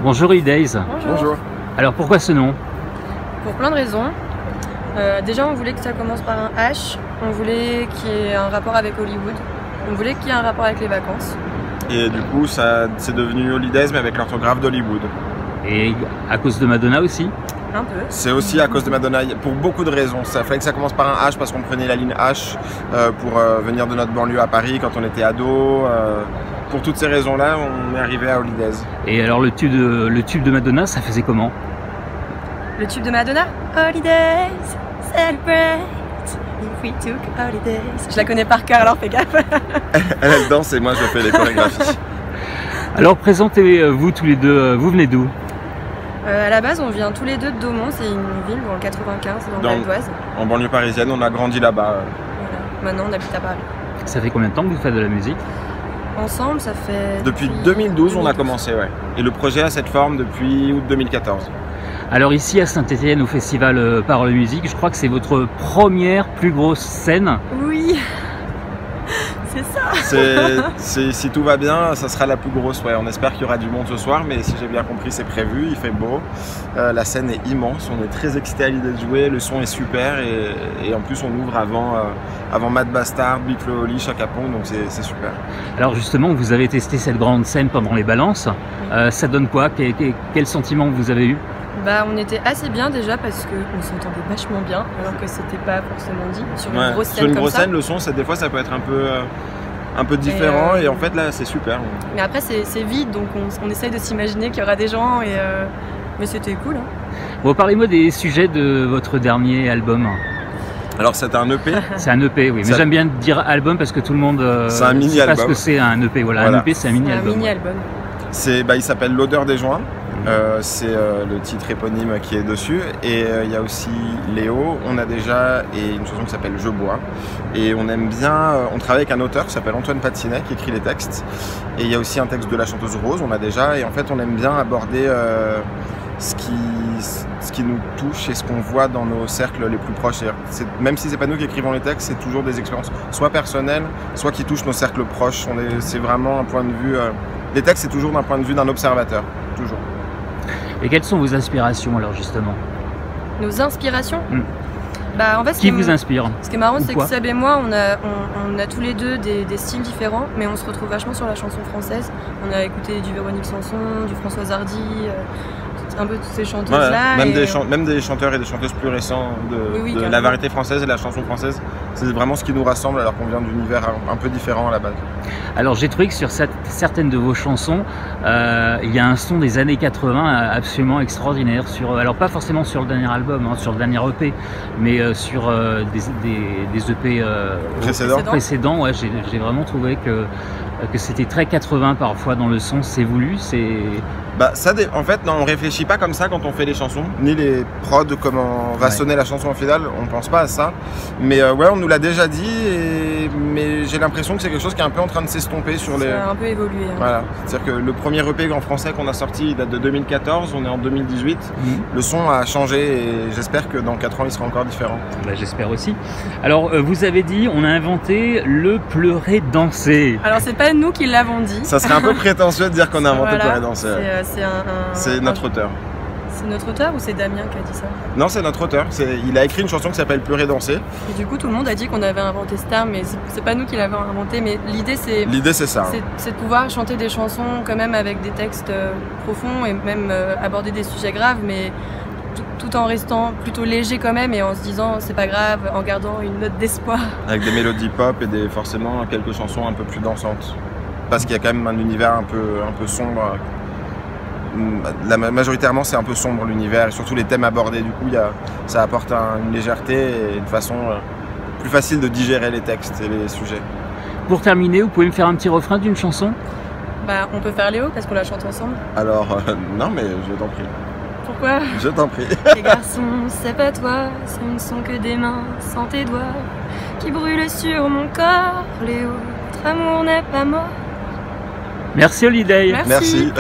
Bonjour Holidays. Bonjour. Alors pourquoi ce nom? Pour plein de raisons. Déjà on voulait que ça commence par un H, on voulait qu'il y ait un rapport avec Hollywood, on voulait qu'il y ait un rapport avec les vacances. Et du coup, c'est devenu Holidays, mais avec l'orthographe d'Hollywood. Et à cause de Madonna aussi? Un peu. C'est aussi à cause de Madonna, pour beaucoup de raisons. Ça fallait que ça commence par un H parce qu'on prenait la ligne H pour venir de notre banlieue à Paris quand on était ado. Pour toutes ces raisons-là, on est arrivé à Holidays. Et alors le tube de Madonna, ça faisait comment? Le tube de Madonna? Holidays, celebrate, if we took holidays. Je la connais par cœur, alors fais gaffe. Elle danse et moi je fais les chorégraphies. Alors présentez-vous tous les deux, vous venez d'où? À la base, on vient tous les deux de Daumont, c'est une ville dans le 95, dans le Val d'Oise. En banlieue parisienne, on a grandi là-bas. Voilà. Maintenant, on habite à Paris. Ça fait combien de temps que vous faites de la musique? Ensemble, ça fait... Depuis 2012, on a commencé, ouais. Et le projet a cette forme depuis août 2014. Alors ici à Saint-Étienne, au festival Parole Musique, je crois que c'est votre première plus grosse scène. Oui, c'est ça. Si tout va bien, ça sera la plus grosse. Ouais. On espère qu'il y aura du monde ce soir, mais si j'ai bien compris, c'est prévu. Il fait beau. La scène est immense. On est très excités à l'idée de jouer. Le son est super et en plus, on ouvre avant Matt Bastard, Big Flo Oli, Chaka Ponk, donc c'est super. Alors justement, vous avez testé cette grande scène pendant les balances. Ça donne quoi? Quel sentiment vous avez eu? Bah, on était assez bien déjà parce qu'on s'entendait vachement bien, alors que c'était pas forcément dit sur une grosse scène. Sur une comme grosse ça. scène, le son, des fois, ça peut être un peu différent et en fait là, c'est super. Mais après, c'est vide, donc on essaye de s'imaginer qu'il y aura des gens mais c'était cool. Hein. Bon, parlez-moi des sujets de votre dernier album. Alors c'est un EP. C'est un EP, oui. Mais j'aime bien dire album parce que tout le monde c'est un mini-album. sait pas ce que c'est un EP. Voilà. Un EP, c'est un mini-album. Un mini-album. Il s'appelle L'odeur des joints. C'est le titre éponyme qui est dessus. Et il y a aussi Léo, on a déjà une chanson qui s'appelle Je bois. Et on aime bien, on travaille avec un auteur qui s'appelle Antoine Patinet qui écrit les textes. Et il y a aussi un texte de la chanteuse Rose, on a déjà. Et en fait, on aime bien aborder ce qui nous touche et ce qu'on voit dans nos cercles les plus proches. Même si c'est pas nous qui écrivons les textes, c'est toujours des expériences soit personnelles, soit qui touchent nos cercles proches. C'est vraiment un point de vue. Les textes, c'est toujours d'un point de vue d'un observateur, toujours. Et quelles sont vos inspirations alors justement? Nos inspirations? Bah, en fait, qui vous inspire? Ce qui est marrant, c'est que Seb et moi, on a tous les deux des styles différents, mais on se retrouve vachement sur la chanson française. On a écouté du Véronique Sanson, du Françoise Hardy, un peu toutes ces chanteuses-là. Même des chanteurs et des chanteuses plus récents de la variété française et de la chanson française. C'est vraiment ce qui nous rassemble alors qu'on vient d'univers un peu différents à la base. Alors j'ai trouvé que sur certaines de vos chansons, il y a un son des années 80 absolument extraordinaire. Alors pas forcément sur le dernier album, sur le dernier EP, mais sur des EP précédents. Ouais, j'ai vraiment trouvé que c'était très 80 parfois dans le son. C'est voulu, c'est... Bah, en fait, non, on réfléchit pas comme ça quand on fait les chansons, ni les prods, comment va sonner la chanson au final, on pense pas à ça. Mais ouais, on nous l'a déjà dit, mais j'ai l'impression que c'est quelque chose qui est un peu en train de s'estomper sur les... Ça a un peu évolué. Hein. Voilà, c'est-à-dire que le premier EP en français qu'on a sorti date de 2014, on est en 2018. Le son a changé et j'espère que dans 4 ans, il sera encore différent. Bah, j'espère aussi. Alors, vous avez dit, on a inventé le pleurer danser. Alors, c'est pas nous qui l'avons dit. Ça serait un peu prétentieux de dire qu'on a inventé le pleurer danser. C'est notre auteur. C'est notre auteur ou c'est Damien qui a dit ça? Non, c'est notre auteur. Il a écrit une chanson qui s'appelle Pleurer danser. Et du coup, tout le monde a dit qu'on avait inventé ce terme, mais c'est pas nous qui l'avons inventé. Mais l'idée, c'est ça. C'est de pouvoir chanter des chansons quand même avec des textes profonds et même aborder des sujets graves, mais tout en restant plutôt léger quand même et en se disant c'est pas grave, en gardant une note d'espoir. Avec des mélodies pop et forcément quelques chansons un peu plus dansantes. Parce qu'il y a quand même un univers un peu sombre. Majoritairement c'est un peu sombre l'univers et surtout les thèmes abordés, du coup ça apporte une légèreté et une façon plus facile de digérer les textes et les sujets. Pour terminer, vous pouvez me faire un petit refrain d'une chanson? Bah on peut faire Léo parce qu'on la chante ensemble. Alors non mais je t'en prie. Pourquoi? Je t'en prie. Les garçons, c'est pas toi, ce ne sont que des mains sans tes doigts qui brûlent sur mon corps. Léo, notre amour n'est pas mort. Merci Holiday. Merci.